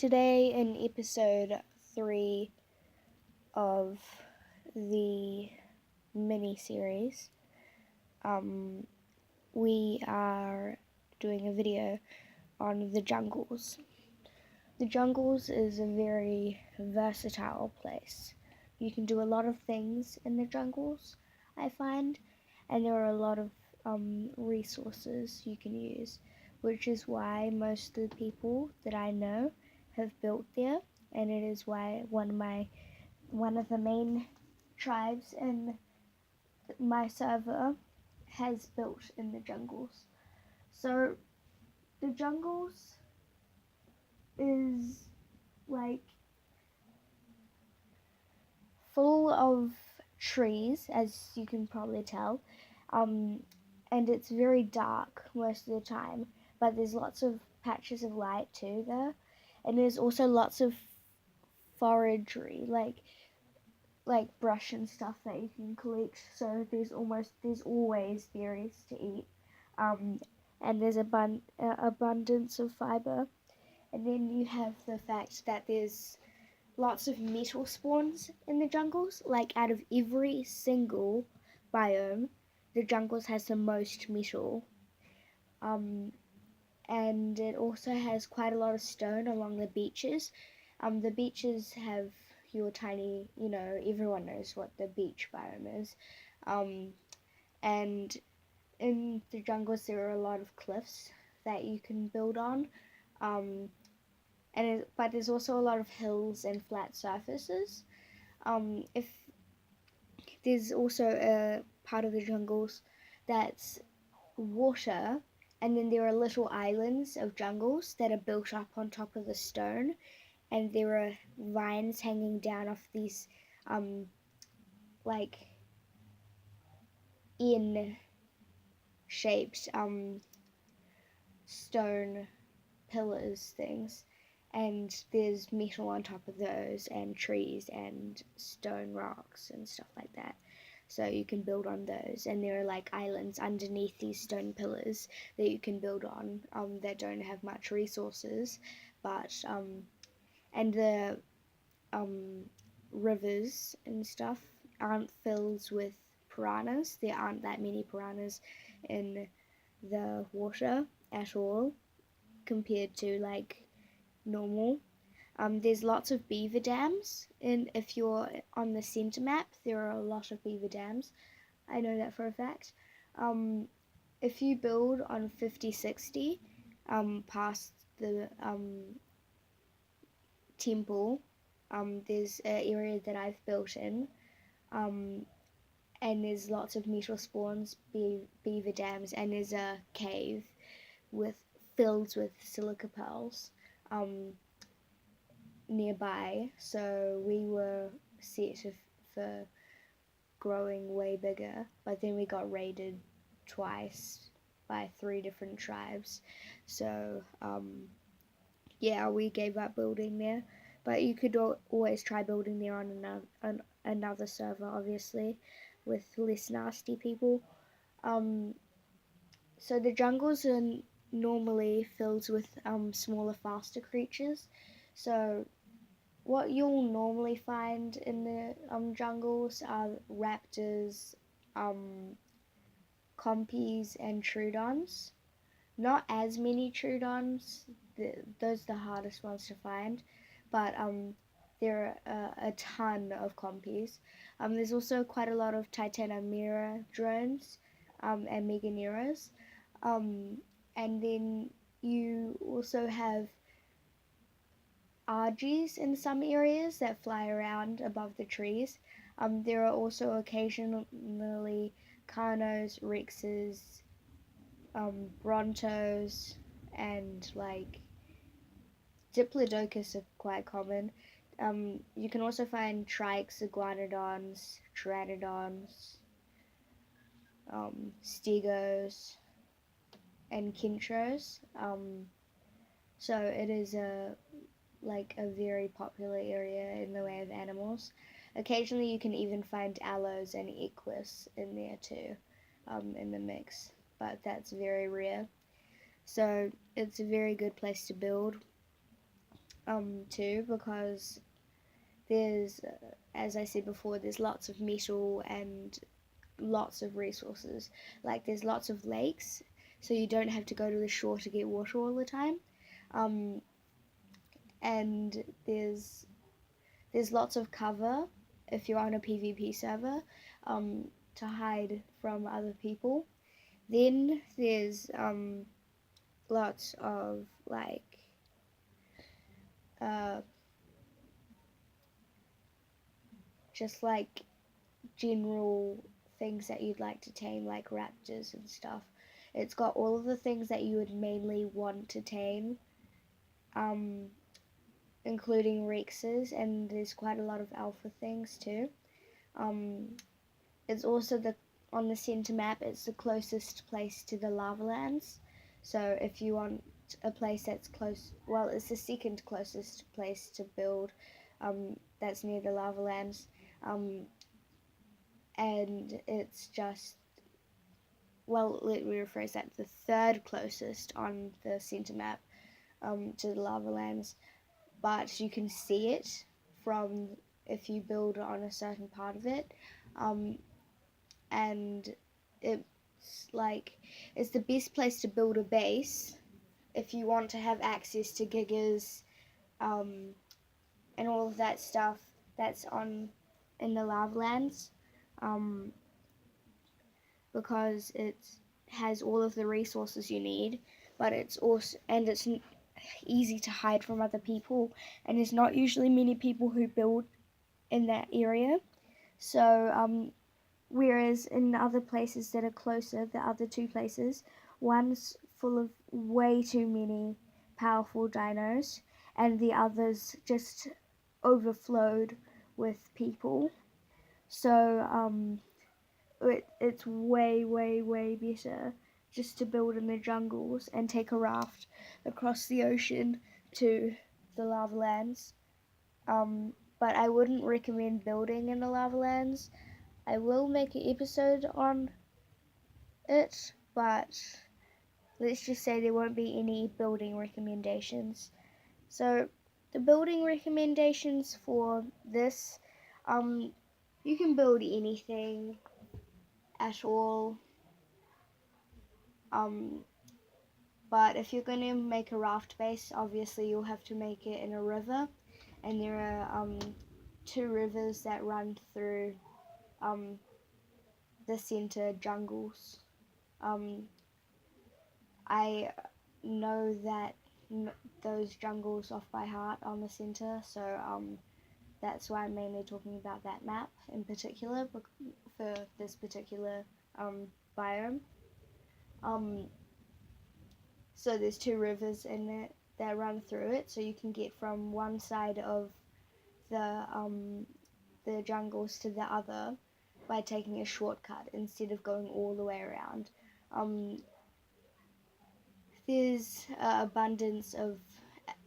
Today, in episode 3 of the miniseries, we are doing a video on the jungles. The jungles is a very versatile place. You can do a lot of things in the jungles, I find, and there are a lot of resources you can use, which is why most of the people that I know have built there, and it is why one of the main tribes in my server has built in the jungles. So the jungles is like full of trees, as you can probably tell, and it's very dark most of the time, but there's lots of patches of light too there, and there's also lots of foragery, like brush and stuff that you can collect. So there's always berries to eat, and there's abundance of fiber, and then you have the fact that there's lots of metal spawns in the jungles. Like out of every single biome, the jungles has the most metal. And it also has quite a lot of stone along the beaches. The beaches have your tiny, everyone knows what the beach biome is. And in the jungles, there are a lot of cliffs that you can build on. But there's also a lot of hills and flat surfaces. If there's also a part of the jungles that's water, and then there are little islands of jungles that are built up on top of the stone, and there are vines hanging down off these like in shaped stone pillars things, and there's metal on top of those, and trees and stone rocks and stuff like that. So you can build on those, and there are like islands underneath these stone pillars that you can build on, that don't have much resources, but and the rivers and stuff aren't filled with piranhas. There aren't that many piranhas in the water at all compared to like normal. There's lots of beaver dams, and if you're on the center map, there are a lot of beaver dams. I know that for a fact. If you build on 5060, past the temple, there's an area that I've built in, and there's lots of metal spawns, beaver dams, and there's a cave filled with silica pearls nearby. So we were set for growing way bigger, but then we got raided twice by 3 different tribes. So yeah, we gave up building there. But you could always try building there on another server, obviously, with less nasty people. So the jungles are normally filled with smaller, faster creatures. So what you'll normally find in the jungles are raptors, compies, and troodons. Not as many troodons. Those are the hardest ones to find, but there are a ton of compies. There's also quite a lot of Titanomera drones, and Meganeras. And then you also have Argies in some areas that fly around above the trees. There are also occasionally Carnos, Rexes, Brontos, and like Diplodocus are quite common. You can also find Trikes, Iguanodons, Pteranodons, Stegos, and Kintros. So it is a very popular area in the way of animals. Occasionally you can even find aloes and equus in there too, in the mix, but that's very rare. So it's a very good place to build. too, because there's, as I said before, there's lots of metal and lots of resources. Like there's lots of lakes, so you don't have to go to the shore to get water all the time. Um, and there's lots of cover if you're on a PvP server, to hide from other people. Then there's lots of like uh, just like general things that you'd like to tame, like raptors and stuff. It's got all of the things that you would mainly want to tame, um, including rexes, and there's quite a lot of alpha things too. Um, it's also the on the center map. It's the closest place to the lava lands. So if you want a place that's close, well, it's the second closest place to build. That's near the lava lands. Um, and it's just, well, let me rephrase that, the third closest on the center map, to the lava lands, but you can see it from if you build on a certain part of it, um, and it's like it's the best place to build a base if you want to have access to gigas, um, and all of that stuff that's on in the lava lands, um, because it has all of the resources you need, but it's easy to hide from other people, and there's not usually many people who build in that area. So whereas in other places that are closer, the other two places, one's full of way too many powerful dinos, and the others just overflowed with people. So it's way, way, way better just to build in the jungles and take a raft across the ocean to the lava lands. But I wouldn't recommend building in the lava lands. I will make an episode on it, but let's just say there won't be any building recommendations. So, the building recommendations for this, um, you can build anything at all. Um, but if you're going to make a raft base, obviously you'll have to make it in a river, and there are two rivers that run through um, the center jungles. Um, I know that those jungles off by heart on the center, so that's why I'm mainly talking about that map in particular for this particular biome. Um, so there's two rivers in it that run through it, so you can get from one side of the jungles to the other by taking a shortcut instead of going all the way around. Um, there's abundance of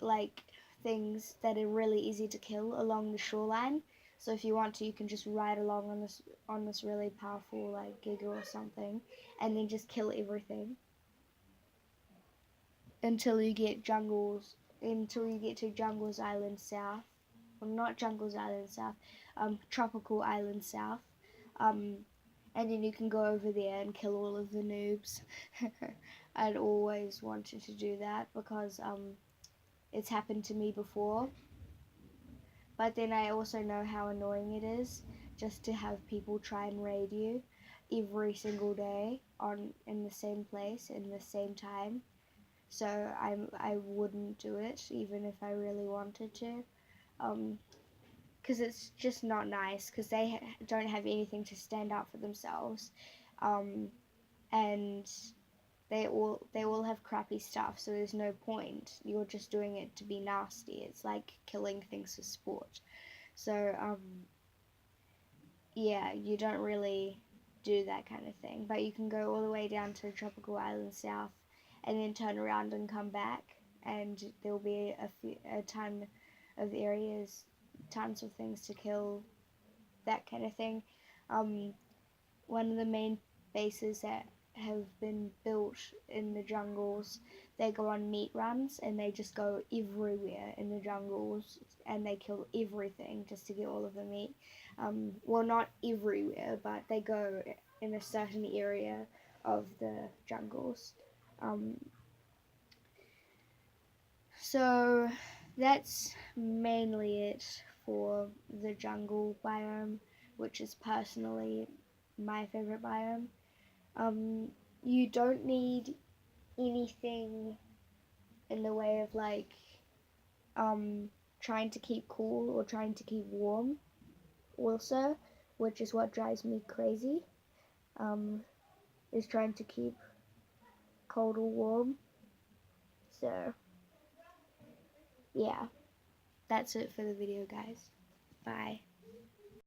like things that are really easy to kill along the shoreline. So if you want to, you can just ride along on this really powerful like giga or something, and then just kill everything until you get to Jungles Island South. Well, not Jungles Island South, Tropical Island South. Um, and then you can go over there and kill all of the noobs. I'd always wanted to do that because it's happened to me before. But then I also know how annoying it is just to have people try and raid you every single day on in the same place in the same time. So I wouldn't do it even if I really wanted to, because it's just not nice because don't have anything to stand out for themselves, um, and they all have crappy stuff. So there's no point. You're just doing it to be nasty. It's like killing things for sport. So yeah, you don't really do that kind of thing. But you can go all the way down to Tropical Island South and then turn around and come back, and there'll be a ton of areas, tons of things to kill, that kind of thing. Um, one of the main bases that have been built in the jungles, they go on meat runs and they just go everywhere in the jungles and they kill everything just to get all of the meat. Well, not everywhere, but they go in a certain area of the jungles. Um, so that's mainly it for the jungle biome, which is personally my favorite biome. Um, you don't need anything in the way of like um, trying to keep cool or trying to keep warm, also, which is what drives me crazy. Um, is trying to keep cold or warm. So yeah, that's it for the video, guys. Bye.